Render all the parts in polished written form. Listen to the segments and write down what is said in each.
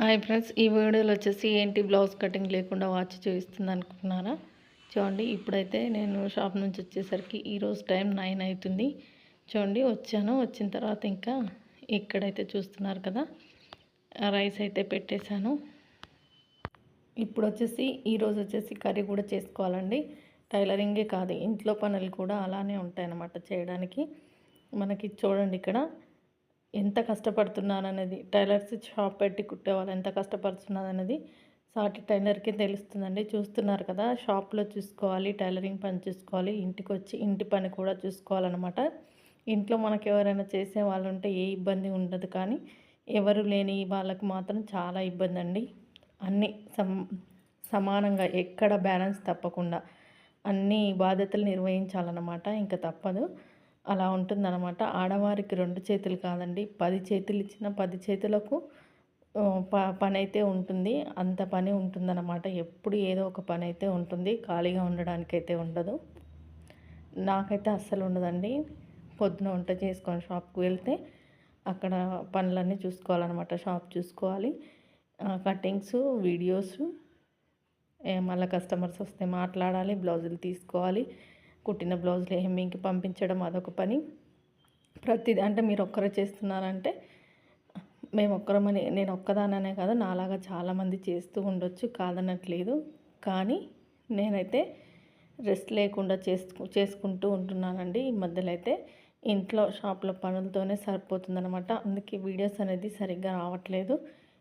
Hi friends, ఈ వీడియోలో వచ్చేసి ఏంటి బ్లౌజ్ కటింగ్ లేకుండా వాచ్ చూపిస్తుంది అనుకుంటున్నారా? చూడండి, ఇప్పుడైతే నేను షాప్ నుంచి వచ్చేసరికి ఈరోజు టైం 9 అవుతుంది. చూడండి, వచ్చిన తర్వాత ఇంకా ఇక్కడైతే చూస్తున్నారు కదా, రైస్ అయితే పెట్టేశాను. ఇప్పుడు వచ్చేసి ఈరోజు వచ్చేసి కర్రీ కూడా చేసుకోవాలండి. టైలరింగే కాదు, ఇంట్లో పనులు కూడా అలానే ఉంటాయన్నమాట చేయడానికి. మనకి చూడండి ఇక్కడ ఎంత కష్టపడుతున్నాననేది, టైలర్స్ షాప్ పెట్టి కుట్టేవాళ్ళు ఎంత కష్టపడుతున్నారనేది సాటి టైలర్కి తెలుస్తుందండి. చూస్తున్నారు కదా, షాప్లో చూసుకోవాలి, టైలరింగ్ పని చూసుకోవాలి, ఇంటికి వచ్చి ఇంటి పని కూడా చూసుకోవాలన్నమాట. ఇంట్లో మనకు ఎవరైనా చేసే వాళ్ళు ఉంటే ఏ ఇబ్బంది ఉండదు, కానీ ఎవరు లేని వాళ్ళకి మాత్రం చాలా ఇబ్బంది అండి. అన్నీ సమానంగా ఎక్కడ బ్యాలెన్స్ తప్పకుండా అన్ని బాధ్యతలు నిర్వహించాలన్నమాట. ఇంకా తప్పదు, అలా ఉంటుందన్నమాట. ఆడవారికి 2 చేతులు కాదండి, 10 చేతులు ఇచ్చిన 10 చేతులకు పని అయితే ఉంటుంది. అంత పని ఉంటుందన్నమాట. ఎప్పుడు ఏదో ఒక పని అయితే ఉంటుంది, ఖాళీగా ఉండడానికైతే ఉండదు. నాకైతే అస్సలు ఉండదండి. పొద్దున వంట చేసుకొని షాప్కి వెళ్తే అక్కడ పనులన్నీ చూసుకోవాలన్నమాట. షాప్ చూసుకోవాలి, కటింగ్స్, వీడియోస్, మళ్ళీ కస్టమర్స్ వస్తే మాట్లాడాలి, బ్లౌజులు తీసుకోవాలి, కుట్టిన బ్లౌజులు హెమ్మింగ్కి పంపించడం అదొక పని. ప్రతిదీ అంటే మీరు ఒక్కరే చేస్తున్నారంటే మేము ఒక్కరమని, నేను ఒక్కదాననే కాదు, నాలాగా చాలామంది చేస్తూ ఉండొచ్చు, కాదనట్లేదు. కానీ నేనైతే రెస్ట్ లేకుండా చేసుకుంటూ ఉంటున్నానండి. ఈ మధ్యలో అయితే ఇంట్లో షాప్లో పనులతోనే సరిపోతుందనమాట. అందుకే వీడియోస్ అనేది సరిగ్గా రావట్లేదు.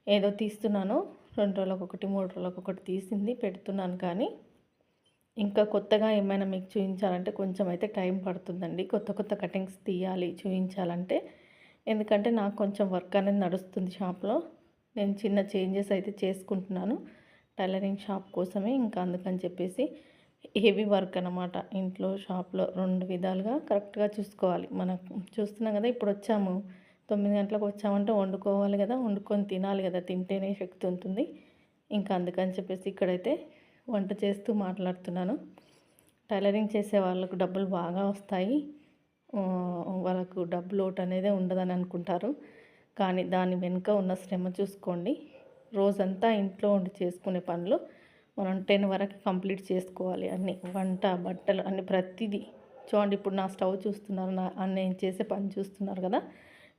ఏదో తీస్తున్నాను, 2 రోజులకు ఒకటి 3 రోజులకు ఒకటి తీసింది పెడుతున్నాను. కానీ ఇంకా కొత్తగా ఏమైనా మీకు చూపించాలంటే కొంచెం అయితే టైం పడుతుందండి. కొత్త కటింగ్స్ తీయాలి, చూపించాలంటే. ఎందుకంటే నాకు కొంచెం వర్క్ అనేది నడుస్తుంది షాప్లో. నేను చిన్న చేంజెస్ అయితే చేసుకుంటున్నాను టైలరింగ్ షాప్ కోసమే. ఇంకా అందుకని చెప్పేసి హెవీ వర్క్ అనమాట. ఇంట్లో షాప్లో 2 విధాలుగా కరెక్ట్గా చూసుకోవాలి. మనకు చూస్తున్నాం కదా, ఇప్పుడు వచ్చాము 9 గంటలకు వచ్చామంటే వండుకోవాలి కదా, వండుకొని తినాలి కదా, తింటేనే శక్తి ఉంటుంది. ఇంకా అందుకని చెప్పేసి ఇక్కడైతే వంట చేస్తూ మాట్లాడుతున్నాను. టైలరింగ్ చేసే వాళ్ళకు డబ్బులు బాగా వస్తాయి, వాళ్ళకు డబ్బు లోటు అనేది ఉండదని అనుకుంటారు. కానీ దాని వెనుక ఉన్న శ్రమ చూసుకోండి. రోజంతా ఇంట్లో ఉండి చేసుకునే పనులు మనం 10 వరకు కంప్లీట్ చేసుకోవాలి. అన్నీ వంట, బట్టలు, అన్ని ప్రతిదీ. చూడండి, ఇప్పుడు నా స్టవ్ చూస్తున్నారు, నేను చేసే పని చూస్తున్నారు కదా.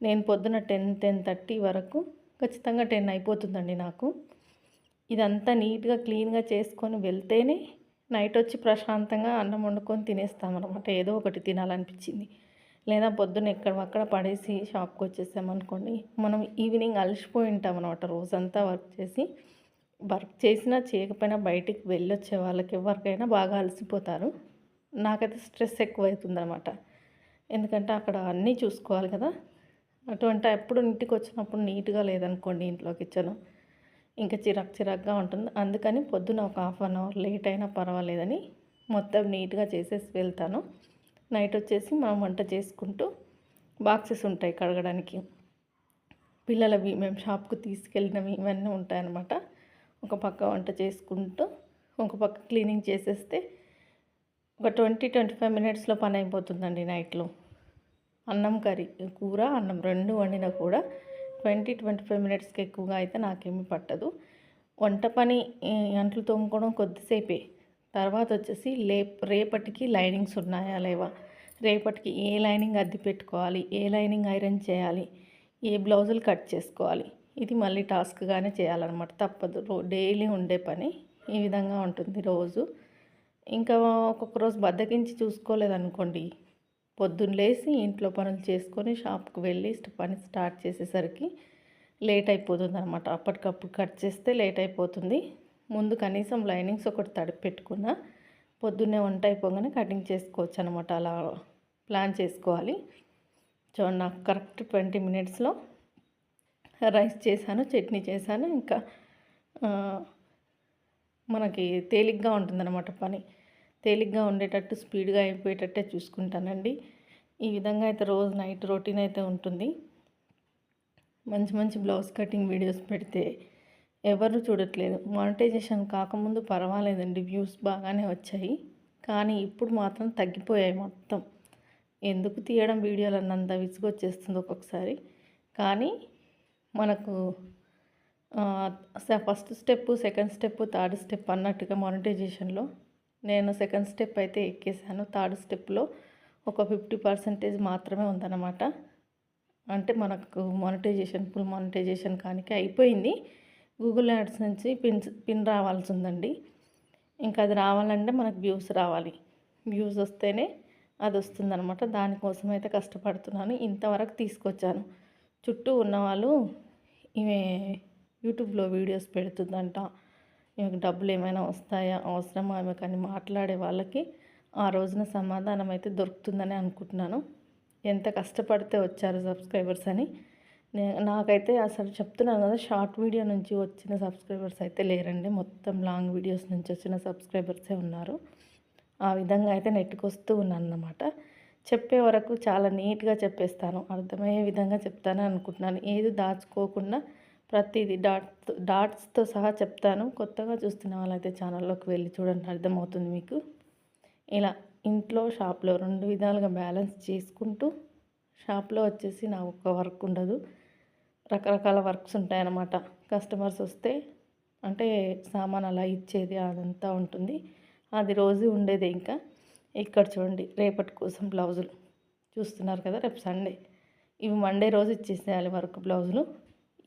నేను పొద్దున 10-10:30 వరకు ఖచ్చితంగా 10 అయిపోతుందండి నాకు. ఇదంతా నీట్గా క్లీన్గా చేసుకొని వెళ్తేనే నైట్ వచ్చి ప్రశాంతంగా అన్నం వండుకొని తినేస్తామన్నమాట. ఏదో ఒకటి తినాలనిపించింది. లేదా పొద్దున్న ఎక్కడక్కడ పడేసి షాప్కి వచ్చేసామనుకోండి, మనం ఈవినింగ్ అలసిపోయి ఉంటాం అనమాట. రోజంతా వర్క్ చేసినా చేయకపోయినా బయటికి వెళ్ళొచ్చే వాళ్ళకి ఎవరికైనా బాగా అలసిపోతారు. నాకైతే స్ట్రెస్ ఎక్కువవుతుందన్నమాట. ఎందుకంటే అక్కడ అన్నీ చూసుకోవాలి కదా. అటువంటి ఎప్పుడు ఇంటికి వచ్చినప్పుడు నీట్గా లేదనుకోండి ఇంట్లో కిచెన్, ఇంకా చిరాకుగా ఉంటుంది. అందుకని పొద్దున ఒక 1/2 అవర్ లేట్ అయినా పర్వాలేదని మొత్తం నీట్గా చేసేసి వెళ్తాను. నైట్ వచ్చేసి మనం వంట చేసుకుంటూ బాక్సెస్ ఉంటాయి కడగడానికి, పిల్లలవి మేము షాప్కు తీసుకెళ్ళినవి ఇవన్నీ ఉంటాయన్నమాట. ఒక పక్క వంట చేసుకుంటూ ఒక పక్క క్లీనింగ్ చేసేస్తే ఒక 20-25 మినిట్స్లో పని అయిపోతుందండి. నైట్లో అన్నం, కర్రీ, కూర, అన్నం 2 వండినా కూడా 20-25 మినిట్స్కి ఎక్కువగా అయితే నాకేమీ పట్టదు. వంట పని, అంట్లు తోముకోవడం కొద్దిసేపే. తర్వాత వచ్చేసి రేపటికి లైనింగ్స్ ఉన్నాయా లేవా, రేపటికి ఏ లైనింగ్ అద్ది పెట్టుకోవాలి, ఏ లైనింగ్ ఐరన్ చేయాలి, ఏ బ్లౌజులు కట్ చేసుకోవాలి, ఇది మళ్ళీ టాస్క్గానే చేయాలన్నమాట. తప్పదు, డైలీ ఉండే పని ఈ విధంగా ఉంటుంది రోజు. ఇంకా ఒక్కొక్క రోజు బద్దకించి చూసుకోలేదనుకోండి, పొద్దున్న లేసి ఇంట్లో పనులు చేసుకొని షాప్కి వెళ్ళి పని స్టార్ట్ చేసేసరికి లేట్ అయిపోతుంది అనమాట. అప్పటికప్పుడు కట్ చేస్తే లేట్ అయిపోతుంది. ముందు కనీసం లైనింగ్స్ ఒకటి తడిపి పెట్టుకున్నా పొద్దున్నే వంట అయిపోగానే కటింగ్ చేసుకోవచ్చు అనమాట. అలా ప్లాన్ చేసుకోవాలి. చూడండి, నాకు కరెక్ట్ 20 మినిట్స్లో రైస్ చేశాను, చట్నీ చేశాను. ఇంకా మనకి తేలిగ్గా ఉంటుందన్నమాట పని. తేలిగ్గా ఉండేటట్టు, స్పీడ్గా అయిపోయేటట్టే చూసుకుంటానండి. ఈ విధంగా అయితే రోజు నైట్ రొటీన్ అయితే ఉంటుంది. మంచి బ్లౌజ్ కటింగ్ వీడియోస్ పెడితే ఎవరు చూడట్లేదు. మానిటైజేషన్ కాకముందు పర్వాలేదండి, వ్యూస్ బాగానే వచ్చాయి. కానీ ఇప్పుడు మాత్రం తగ్గిపోయాయి మొత్తం. ఎందుకు తీయడం వీడియోలు అన్నంత విసుగొచ్చేస్తుంది ఒక్కొక్కసారి. కానీ మనకు first step, second step, third step అన్నట్టుగా మానిటైజేషన్లో నేను సెకండ్ స్టెప్ అయితే ఎక్కేసాను. థర్డ్ స్టెప్లో ఒక 50% మాత్రమే ఉందన్నమాట. అంటే మనకు మానిటైజేషన్, ఫుల్ మానిటైజేషన్ కానికి అయిపోయింది. గూగుల్ యాడ్స్ నుంచి పిన్ రావాల్సి ఉందండి. ఇంకా అది రావాలంటే మనకు వ్యూస్ రావాలి. వ్యూస్ వస్తేనే అది వస్తుందన్నమాట. దానికోసం అయితే కష్టపడుతున్నాను. ఇంతవరకు తీసుకొచ్చాను. చుట్టూ ఉన్నవాళ్ళు ఈమె యూట్యూబ్లో వీడియోస్ పెడుతుందంట, ఈమెకు డబ్బులు ఏమైనా వస్తాయా, అవసరమా ఆమెకని మాట్లాడే వాళ్ళకి ఆ రోజున సమాధానం అయితే దొరుకుతుందని అనుకుంటున్నాను. ఎంత కష్టపడితే వచ్చారు సబ్స్క్రైబర్స్ అని. నాకైతే అసలు చెప్తున్నాను కదా, షార్ట్ వీడియో నుంచి వచ్చిన సబ్స్క్రైబర్స్ అయితే లేరండి. మొత్తం లాంగ్ వీడియోస్ నుంచి వచ్చిన సబ్స్క్రైబర్సే ఉన్నారు. ఆ విధంగా అయితే నెట్టుకొస్తూ ఉన్నాను అన్నమాట. చెప్పే వరకు చాలా నీట్గా చెప్పేస్తాను, అర్థమయ్యే విధంగా చెప్తాను అనుకుంటున్నాను. ఏది దాచుకోకుండా ప్రతిదీ డాట్స్తో సహా చెప్తాను. కొత్తగా చూస్తున్న వాళ్ళైతే ఛానల్లోకి వెళ్ళి చూడండి, అర్థమవుతుంది మీకు. ఇలా ఇంట్లో, షాప్లో 2 విధాలుగా బ్యాలెన్స్ చేసుకుంటూ, షాప్లో వచ్చేసి నా ఒక్క వర్క్ ఉండదు, రకరకాల వర్క్స్ ఉంటాయన్నమాట. కస్టమర్స్ వస్తే అంటే సామాన్ అలా ఇచ్చేది అదంతా ఉంటుంది. అది రోజు ఉండేదే. ఇంకా ఇక్కడ చూడండి, రేపటి కోసం బ్లౌజులు చూస్తున్నారు కదా, రేపు సండే. ఇవి మండే రోజు ఇచ్చేసేయాలి వర్క్ బ్లౌజులు.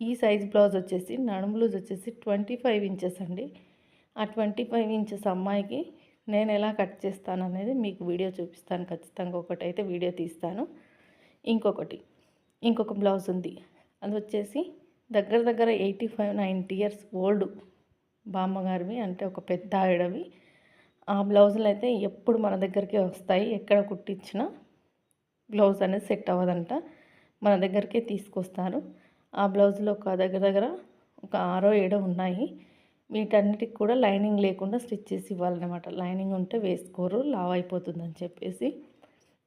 ఈ సైజ్ బ్లౌజ్ వచ్చేసి, నడుము లూజ్ వచ్చేసి 25 ఇంచెస్ అండి. ఆ 25 ఇంచెస్ అమ్మాయికి నేను ఎలా కట్ చేస్తాను అనేది మీకు వీడియో చూపిస్తాను ఖచ్చితంగా. ఒకటైతే వీడియో తీస్తాను. ఇంకొక బ్లౌజ్ ఉంది. అది వచ్చేసి దగ్గర దగ్గర 85-90 ఇయర్స్ ఓల్డ్ బామ్మగారివి, అంటే ఒక పెద్ద ఆవిడవి. ఆ బ్లౌజులు అయితే ఎప్పుడు మన దగ్గరికే వస్తాయి. ఎక్కడ కుట్టించినా బ్లౌజ్ అనేది సెట్ అవ్వదంట, మన దగ్గరికే తీసుకొస్తారు. ఆ బ్లౌజ్లో ఒక దగ్గర దగ్గర ఒక 6-7 ఉన్నాయి. వీటన్నిటికి కూడా లైనింగ్ లేకుండా స్టిచ్ చేసి ఇవ్వాలన్నమాట. లైనింగ్ ఉంటే వేసుకోరు, లావ్ అయిపోతుందని చెప్పేసి.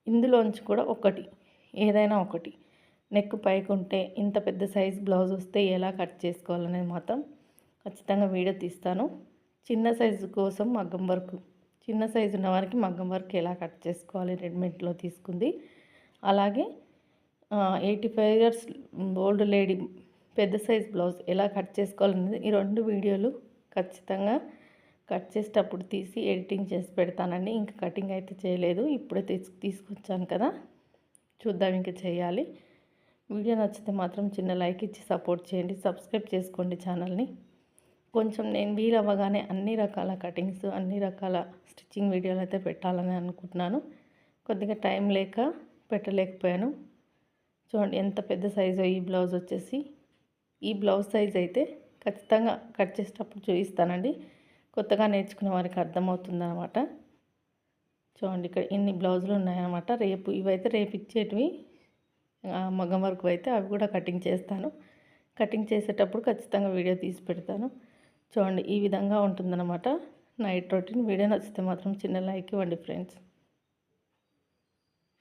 ఇందులోంచి కూడా ఒకటి, ఏదైనా ఒకటి నెక్ పైకి ఉంటే, ఇంత పెద్ద సైజ్ బ్లౌజ్ వస్తే ఎలా కట్ చేసుకోవాలనేది మాత్రం ఖచ్చితంగా వీడియో తీస్తాను. చిన్న సైజు కోసం మగ్గం వర్క్, చిన్న సైజు ఉన్న వారికి మగ్గం వర్క్ ఎలా కట్ చేసుకోవాలి రెడీమేడ్లో తీసుకుంది. అలాగే 85 ఇయర్స్ ఓల్డ్ లేడీ పెద్ద సైజ్ బ్లౌజ్ ఎలా కట్ చేసుకోవాలనేది ఈ 2 వీడియోలు ఖచ్చితంగా కట్ చేసేటప్పుడు తీసి ఎడిటింగ్ చేసి పెడతానండి. ఇంకా కటింగ్ అయితే చేయలేదు, ఇప్పుడే తీసుకొచ్చాను కదా, చూద్దాం ఇంకా చేయాలి. వీడియో నచ్చితే మాత్రం చిన్న లైక్ ఇచ్చి సపోర్ట్ చేయండి. సబ్స్క్రైబ్ చేసుకోండి ఛానల్ని. కొంచెం నేను వీలవ్వగానే అన్ని రకాల కటింగ్స్, అన్ని రకాల స్టిచ్చింగ్ వీడియోలు అయితే పెట్టాలని అనుకుంటున్నాను. కొద్దిగా టైం లేక పెట్టలేకపోయాను. చూడండి ఎంత పెద్ద సైజు ఈ బ్లౌజ్ వచ్చేసి. ఈ బ్లౌజ్ సైజ్ అయితే ఖచ్చితంగా కట్ చేసేటప్పుడు చూపిస్తానండి, కొత్తగా నేర్చుకునే వారికి అర్థమవుతుందన్నమాట. చూడండి ఇక్కడ ఇన్ని బ్లౌజులు ఉన్నాయన్నమాట. ఇవైతే రేపు ఇచ్చేటివి, మగ్గం వరకు అయితే అవి కూడా కటింగ్ చేస్తాను. కటింగ్ చేసేటప్పుడు ఖచ్చితంగా వీడియో తీసి పెడతాను. చూడండి ఈ విధంగా ఉంటుందన్నమాట నైట్ రొటీన్. వీడియో నచ్చితే మాత్రం చిన్న లైక్ ఇవ్వండి ఫ్రెండ్స్.